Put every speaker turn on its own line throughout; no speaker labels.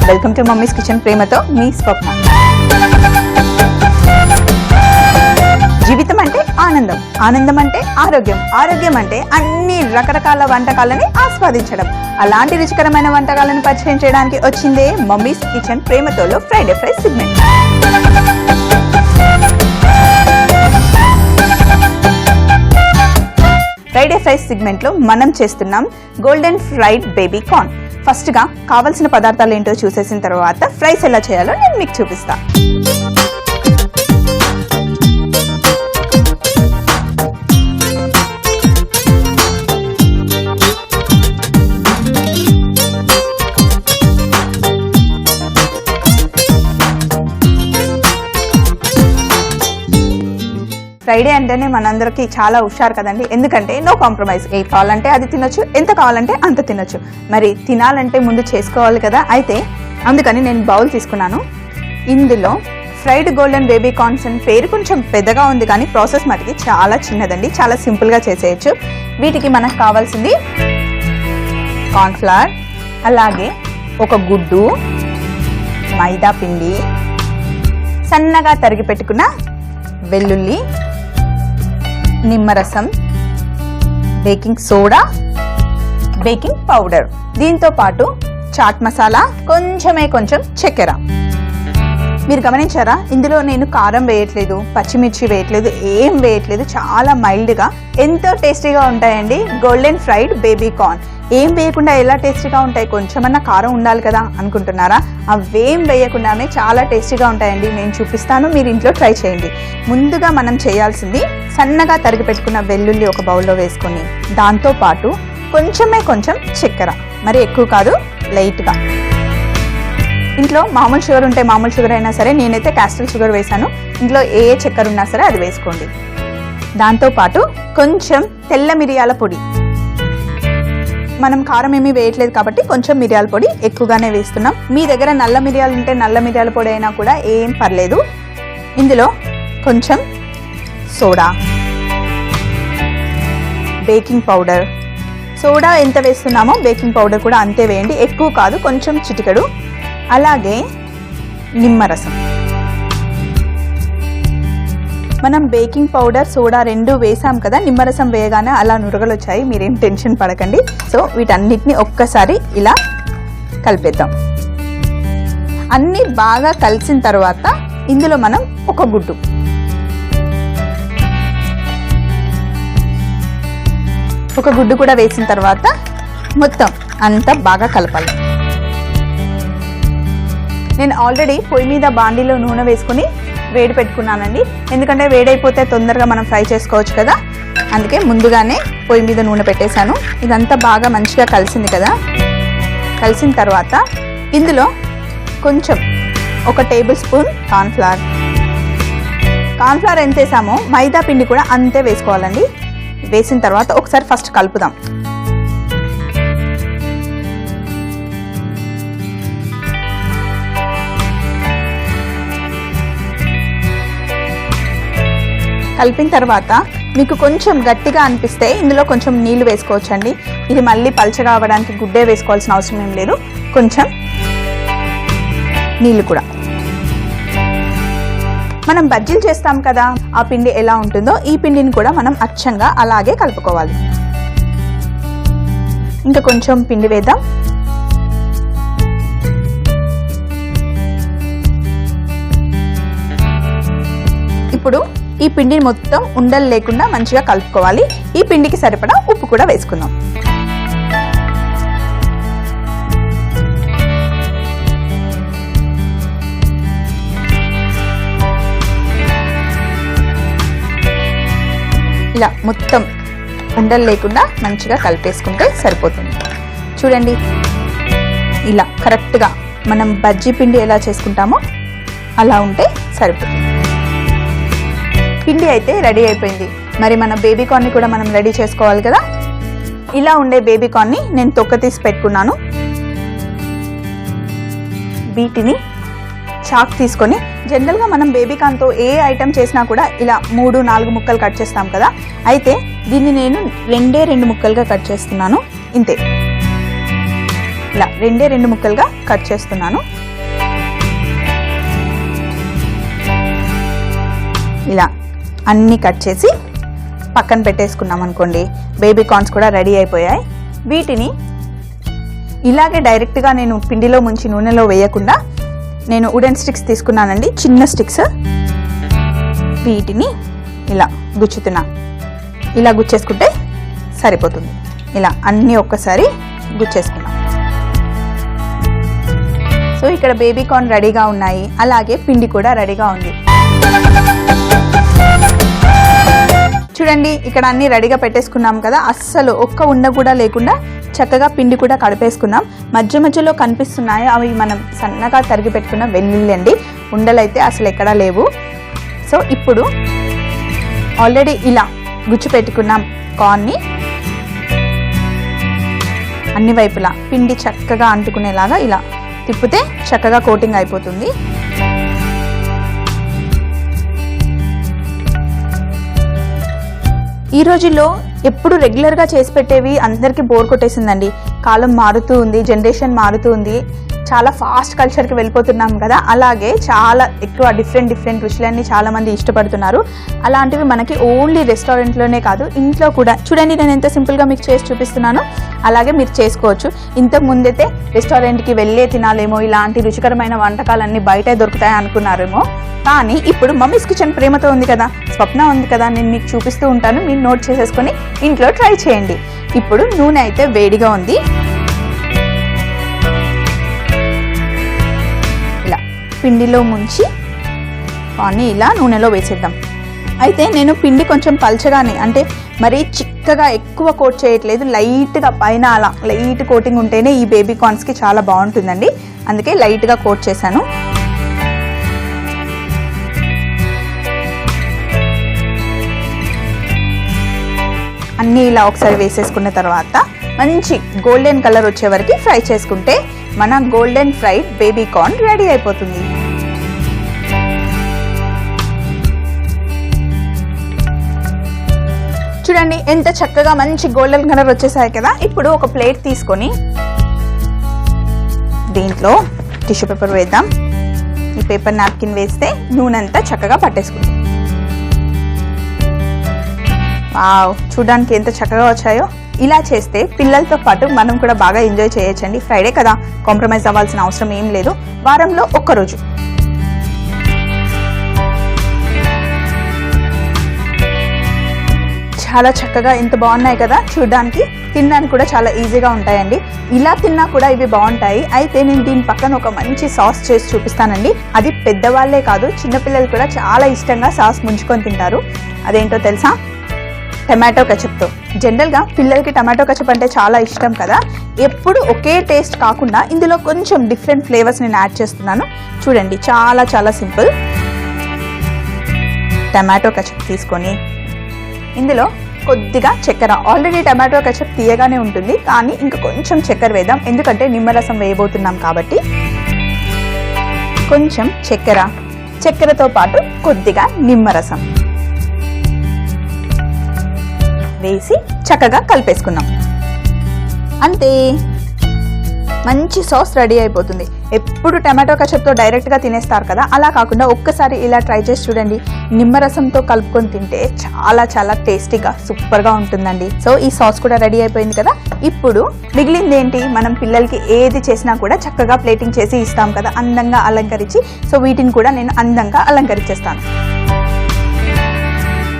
Welcome to mummies kitchen ప్రేమతో మీ స్వప్న. జీవితం అంటే ఆనందం, ఆనందం అంటే ఆరోగ్యం, ఆరోగ్యం అంటే అన్ని రకరకాల వంటకాలని ఆస్వాదించడం. అలాంటి రుచికరమైన వంటకాలను పరిచయం చేయడానికి వచ్చిందే మమ్మీస్ కిచెన్ ప్రేమతోలో Friday fry segment. Friday fries సెగ్మెంట్లో మనం చేస్తున్నాం గోల్డెన్ ఫ్రైడ్ బేబీ కార్న్. ఫస్ట్గా కావాల్సిన పదార్థాలు ఏంటో చూసేసిన తర్వాత ఫ్రైస్ ఎలా చేయాలో నేను మీకు చూపిస్తా. ఫ్రైడే అంటేనే మనందరికీ చాలా హుషారు కదండి, ఎందుకంటే నో కాంప్రమైజ్. ఏ కావాలంటే అది తినొచ్చు, ఎంత కావాలంటే అంత తినొచ్చు. మరి తినాలంటే ముందు చేసుకోవాలి కదా, అయితే అందుకని నేను బౌల్ తీసుకున్నాను. ఇందులో ఫ్రైడ్ గోల్డెన్ బేబీ కార్న్స్ అని పేరు కొంచెం పెద్దగా ఉంది, కానీ ప్రాసెస్ మటుకి చాలా చిన్నదండి, చాలా సింపుల్గా చేసేయచ్చు. వీటికి మనకు కావాల్సింది కార్న్ఫ్లవర్, అలాగే ఒక గుడ్డు, మైదా పిండి, సన్నగా తరిగి పెట్టుకున్న వెల్లుల్లి, నిమ్మరసం, బేకింగ్ సోడా, బేకింగ్ పౌడర్, దీంతో పాటు చాట్ మసాలా, కొంచెం చక్కెర. మీరు గమనించారా, ఇందులో నేను కారం వేయట్లేదు, పచ్చిమిర్చి వేయట్లేదు, ఏం వేయట్లేదు. చాలా మైల్డ్గా ఎంతో టేస్టీగా ఉంటాయండి గోల్డెన్ ఫ్రైడ్ బేబీ కార్న్. ఏం వేయకుండా ఎలా టేస్టీగా ఉంటాయి, కొంచెమన్నా కారం ఉండాలి కదా అనుకుంటున్నారా? అవేం వేయకుండానే చాలా టేస్టీగా ఉంటాయండి. నేను చూపిస్తాను, మీరు ఇంట్లో ట్రై చేయండి. ముందుగా మనం చేయాల్సింది సన్నగా తరిగి పెట్టుకున్న వెల్లుల్లి ఒక బౌల్లో వేసుకొని, దాంతోపాటు కొంచెం చక్కెర, మరి ఎక్కువ కాదు, లైట్గా. ఇంట్లో మామూలు షుగర్ ఉంటే మామూలు షుగర్ అయినా సరే, నేనైతే క్యాస్టర్ షుగర్ వేసాను. ఇంట్లో ఏ చక్కెర ఉన్నా సరే అది వేసుకోండి. దాంతోపాటు కొంచెం తెల్ల మిరియాల పొడి. మనం కారం ఏమీ వేయట్లేదు కాబట్టి కొంచెం మిరియాల పొడి ఎక్కువగానే వేస్తున్నాం. మీ దగ్గర నల్ల మిరియాలు ఉంటే నల్ల మిరియాల పొడి అయినా కూడా ఏం పర్లేదు. ఇందులో కొంచెం సోడా, బేకింగ్ పౌడర్. సోడా ఎంత వేస్తున్నామో బేకింగ్ పౌడర్ కూడా అంతే వేయండి, ఎక్కువ కాదు, కొంచెం చిటికెడు. అలాగే నిమ్మరసం. మనం బేకింగ్ పౌడర్, సోడా రెండు వేసాం కదా, నిమ్మరసం వేయగానే అలా నురగలు వచ్చాయి, మీరేం టెన్షన్ పడకండి. సో వీటన్నిటిని ఒక్కసారి ఇలా కలిపేద్దాం. అన్నీ బాగా కలిసిన తర్వాత ఇందులో మనం ఒక గుడ్డు కూడా వేసిన తర్వాత మొత్తం అంతా బాగా కలపాలి. నేను ఆల్రెడీ పొయ్యి మీద బాండీలో నూనె వేసుకొని వేడి పెట్టుకున్నానండి, ఎందుకంటే వేడైపోతే తొందరగా మనం ఫ్రై చేసుకోవచ్చు కదా, అందుకే ముందుగానే పొయ్యి మీద నూనె పెట్టేశాను. ఇదంతా బాగా మంచిగా కలిసింది కదా. కలిసిన తర్వాత ఇందులో కొంచెం ఒక టేబుల్ స్పూన్ కార్న్ఫ్లవర్ ఎంత వేసామో మైదా పిండి కూడా అంతే వేసుకోవాలండి. వేసిన తర్వాత ఒకసారి ఫస్ట్ కలుపుదాం. కలిపిన తర్వాత మీకు కొంచెం గట్టిగా అనిపిస్తే ఇందులో కొంచెం నీళ్లు వేసుకోవచ్చండి. ఇది మళ్ళీ పల్చగా అవ్వడానికి గుడ్డే వేసుకోవాల్సిన అవసరం ఏం లేదు, కొంచెం నీళ్లు కూడా. మనం బజ్జీలు చేస్తాం కదా, ఆ పిండి ఎలా ఉంటుందో ఈ పిండిని కూడా మనం అచ్చంగా అలాగే కలుపుకోవాలి. ఇంకా కొంచెం పిండి వేద్దాం. ఇప్పుడు ఈ పిండిని మొత్తం ఉండలు లేకుండా మంచిగా కలుపుకోవాలి. ఈ పిండికి సరిపడా ఉప్పు కూడా వేసుకుందాం. ఇలా మొత్తం ఉండలు లేకుండా మంచిగా కలిపేసుకుంటే సరిపోతుంది. చూడండి, ఇలా కరెక్ట్గా మనం బజ్జీ పిండి ఎలా చేసుకుంటామో అలా ఉంటే సరిపోతుంది. పిండి అయితే రెడీ అయిపోయింది. మరి మన బేబీ కార్న్ని కూడా మనం రెడీ చేసుకోవాలి కదా. ఇలా ఉండే బేబీ కార్న్ని నేను తొక్క తీసి పెట్టుకున్నాను. వీటిని చాక్ తీసుకొని, జనరల్గా మనం బేబీ కార్న్తో ఏ ఐటమ్ చేసినా కూడా ఇలా 3-4 ముక్కలు కట్ చేస్తాం కదా, అయితే దీన్ని నేను 2 ముక్కలుగా కట్ చేస్తున్నాను. ఇంతే. ఇలా రెండు ముక్కలుగా కట్ చేస్తున్నాను. ఇలా అన్నీ కట్ చేసి పక్కన పెట్టేసుకున్నాం అనుకోండి. బేబీ కార్న్స్ కూడా రెడీ అయిపోయాయి. వీటిని ఇలాగే డైరెక్ట్గా నేను పిండిలో ముంచి నూనెలో వేయకుండా నేను వుడెన్ స్టిక్స్ తీసుకున్నానండి, చిన్న స్టిక్స్. వీటిని ఇలా గుచ్చుతున్నా. ఇలా గుచ్చేసుకుంటే సరిపోతుంది. ఇలా అన్నీ ఒక్కసారి గుచ్చేసుకున్నాం. సో ఇక్కడ బేబీ కార్న్ రెడీగా ఉన్నాయి, అలాగే పిండి కూడా రెడీగా ఉంది. చూడండి, ఇక్కడ అన్ని రెడీగా పెట్టేసుకున్నాం కదా. అస్సలు ఒక్క ఉండ కూడా లేకుండా చక్కగా పిండి కూడా కడిపేసుకున్నాం. మధ్య మధ్యలో కనిపిస్తున్నాయి, అవి మనం సన్నగా తరిగి పెట్టుకున్న వెల్లుల్లి అండి. ఉండలైతే అసలు ఎక్కడా లేవు. సో ఇప్పుడు ఆల్రెడీ ఇలా గుచ్చి పెట్టుకున్నాం కార్న్ని అన్ని వైపులా పిండి చక్కగా అంటుకునేలాగా ఇలా తిప్పితే చక్కగా కోటింగ్ అయిపోతుంది. ఈ రోజుల్లో ఎప్పుడు రెగ్యులర్గా చేసి పెట్టేవి అందరికీ బోర్ కొట్టేసిందండి. కాలం మారుతూ ఉంది, జనరేషన్ మారుతూ ఉంది, చాలా ఫాస్ట్ కల్చర్కి వెళ్ళిపోతున్నాం కదా. అలాగే చాలా ఎక్కువ డిఫరెంట్ రుచులన్నీ చాలామంది ఇష్టపడుతున్నారు. అలాంటివి మనకి ఓన్లీ రెస్టారెంట్లోనే కాదు, ఇంట్లో కూడా. చూడండి, నేను ఎంత సింపుల్గా మీకు చేసి చూపిస్తున్నాను. అలాగే మీరు చేసుకోవచ్చు. ఇంతకు ముందైతే రెస్టారెంట్కి వెళ్ళే తినాలేమో, ఇలాంటి రుచికరమైన వంటకాలన్నీ బయట దొరుకుతాయి అనుకున్నారేమో. కానీ ఇప్పుడు మమ్మీస్ కిచెన్ ప్రేమతో ఉంది కదా, స్వప్న ఉంది కదా, నేను మీకు చూపిస్తూ ఉంటాను. మీరు నోట్ చేసేసుకొని ఇంట్లో ట్రై చేయండి. ఇప్పుడు నూనె అయితే వేడిగా ఉంది. ఇలా పిండిలో ముంచి కానీ ఇలా నూనెలో వేసేద్దాం. అయితే నేను పిండి కొంచెం పల్చగానే, అంటే మరీ చిక్కగా ఎక్కువ కోట్ చేయట్లేదు. లైట్గా పైన అలా లైట్ కోటింగ్ ఉంటేనే ఈ బేబీ కార్న్స్కి చాలా బాగుంటుందండి. అందుకే లైట్గా కోట్ చేశాను. అన్నీ ఇలా ఒకసారి వేసేసుకున్న తర్వాత మంచి గోల్డెన్ కలర్ వచ్చే వరకు ఫ్రై చేసుకుంటే మన golden fried baby corn ready అయిపోతుంది. చూడండి, ఎంత చక్కగా మంచి గోల్డెన్ కలర్ వచ్చేసాయి కదా. ఇప్పుడు ఒక ప్లేట్ తీసుకొని దీంట్లో టిష్యూ పేపర్ వేద్దాం. ఈ పేపర్ నాప్కిన్ వేస్తే నూనె అంతా చక్కగా పట్టేసుకుంటాం. వావ్, చూడడానికి ఎంత చక్కగా వచ్చాయో. ఇలా చేస్తే పిల్లలతో పాటు మనం కూడా బాగా ఎంజాయ్ చేయొచ్చండి. ఫ్రైడే కదా, కాంప్రమైజ్ అవ్వాల్సిన అవసరం ఏం లేదు. వారంలో ఒక్కరోజు. చాలా చక్కగా ఎంత బాగున్నాయి కదా చూడడానికి. తినడానికి కూడా చాలా ఈజీగా ఉంటాయండి. ఇలా తిన్నా కూడా ఇవి బాగుంటాయి. అయితే నేను దీని పక్కన ఒక మంచి సాస్ చేసి చూపిస్తానండి. అది పెద్దవాళ్లే కాదు, చిన్నపిల్లలు కూడా చాలా ఇష్టంగా సాస్ ముంచుకొని తింటారు. అదేంటో తెలుసా? టమాటో కెచప్తో. జనరల్గా పిల్లలకి టమాటో కెచప్ అంటే చాలా ఇష్టం కదా. ఎప్పుడు ఒకే టేస్ట్ కాకుండా ఇందులో కొంచెం డిఫరెంట్ ఫ్లేవర్స్ నేను యాడ్ చేస్తున్నాను. చూడండి, చాలా చాలా సింపుల్. టమాటో కెచప్ తీసుకొని ఇందులో కొద్దిగా చక్కెర. ఆల్రెడీ టమాటో కెచప్ తీయగానే ఉంటుంది, కానీ ఇంకా కొంచెం చక్కెర వేద్దాం, ఎందుకంటే నిమ్మరసం వేయబోతున్నాం కాబట్టి. కొంచెం చక్కెరతో పాటు కొద్దిగా నిమ్మరసం వేసి చక్కగా కలిపేసుకుందాం. అంతే, మంచి సాస్ రెడీ అయిపోతుంది. ఎప్పుడు టమాటో కెచప్తో డైరెక్ట్గా తినేస్తారు కదా, అలా కాకుండా ఒక్కసారి ఇలా ట్రై చేసి చూడండి. నిమ్మరసంతో కలుపుకొని తింటే చాలా చాలా టేస్టీగా సూపర్గా ఉంటుందండి. సో ఈ సాస్ కూడా రెడీ అయిపోయింది కదా. ఇప్పుడు మిగిలింది ఏంటి? మనం పిల్లలకి ఏది చేసినా కూడా చక్కగా ప్లేటింగ్ చేసి ఇస్తాం కదా, అందంగా అలంకరించి. సో వీటిని కూడా నేను అందంగా అలంకరించేస్తాను.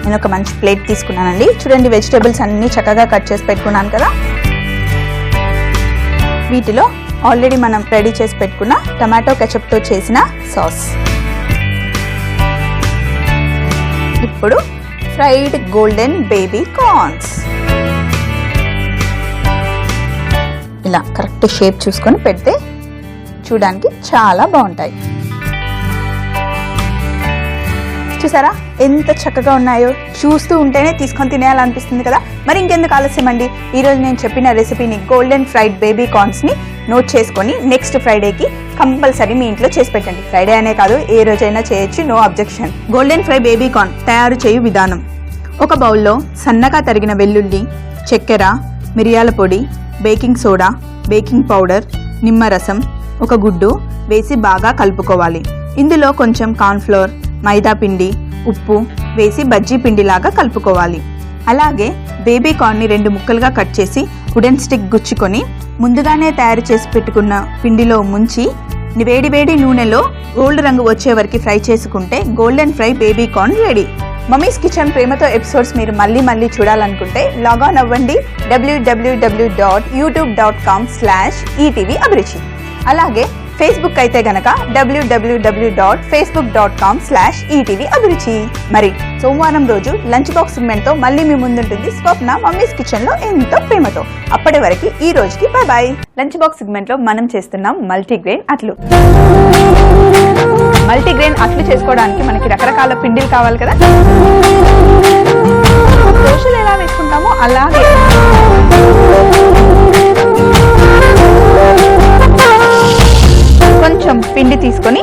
నేను ఒక మంచి ప్లేట్ తీసుకున్నానండి. చూడండి, వెజిటేబుల్స్ అన్నీ చక్కగా కట్ చేసి పెట్టుకున్నాను కదా. వీటిలో ఆల్రెడీ మనం రెడీ చేసి పెట్టుకున్న టమాటో కెచప్తో చేసిన సాస్. ఇప్పుడు ఫ్రైడ్ గోల్డెన్ బేబీ కార్న్స్ ఇలా కరెక్ట్ షేప్ చూసుకొని పెడితే చూడడానికి చాలా బాగుంటాయి. చూసారా ఎంత చక్కగా ఉన్నాయో? చూస్తూ ఉంటేనే తీసుకొని తినేయాలనిపిస్తుంది కదా. మరి ఇంకెందుకు ఆలస్యం అండి, ఈరోజు నేను చెప్పిన రెసిపీని గోల్డెన్ ఫ్రైడ్ బేబీ కార్న్స్ని నోట్ చేసుకొని నెక్స్ట్ ఫ్రైడేకి కంపల్సరీ మీ ఇంట్లో చేసి పెట్టండి. ఫ్రైడే అనే కాదు, ఏ రోజైనా చేయొచ్చు, no objection. Golden fry baby corn తయారు చేయు విధానం: ఒక బౌల్లో సన్నగా తరిగిన వెల్లుల్లి, చక్కెర, మిరియాల పొడి, బేకింగ్ సోడా, బేకింగ్ పౌడర్, నిమ్మరసం, ఒక గుడ్డు వేసి బాగా కలుపుకోవాలి. ఇందులో కొంచెం కార్న్ఫ్లోర్, మైదా పిండి, ఉప్పు వేసి బజ్జీ పిండిలాగా కలుపుకోవాలి. అలాగే బేబీ కార్న్ని 2 ముక్కలుగా కట్ చేసి వుడెన్ స్టిక్ గుచ్చుకొని ముందుగానే తయారు చేసి పెట్టుకున్న పిండిలో ముంచి వేడి నూనెలో గోల్డ్ రంగు వచ్చే వరకు ఫ్రై చేసుకుంటే golden fry baby corn ready. Mummies kitchen ప్రేమతో ఎపిసోడ్స్ మీరు మళ్ళీ చూడాలనుకుంటే లాగాన్ అవ్వండి www.youtube.com/etvabhiruchi. అలాగే ఫేస్బుక్ అయితే గనక www.facebook.com/etvabhiruchi. మరి సోమవారం రోజు లంచ్ బాక్స్ సెగ్మెంట్ తో మళ్ళీ మీ ముందుంటుంది స్వప్న మమ్మీస్ కిచెన్ లో ఎంతో ప్రేమతో. అప్పటి వరకు ఈ రోజుకి by by. Lunch box segment లో మనం చేస్తున్నాం మల్టీగ్రెయిన్ అట్లు. మల్టీగ్రెయిన్ అట్లు చేసుకోవడానికి మనకి రకరకాల పిండిలు కావాలి కదా. దోశలు ఎలా వేసుకుంటామో అలాగే కొంచెం పిండి తీసుకొని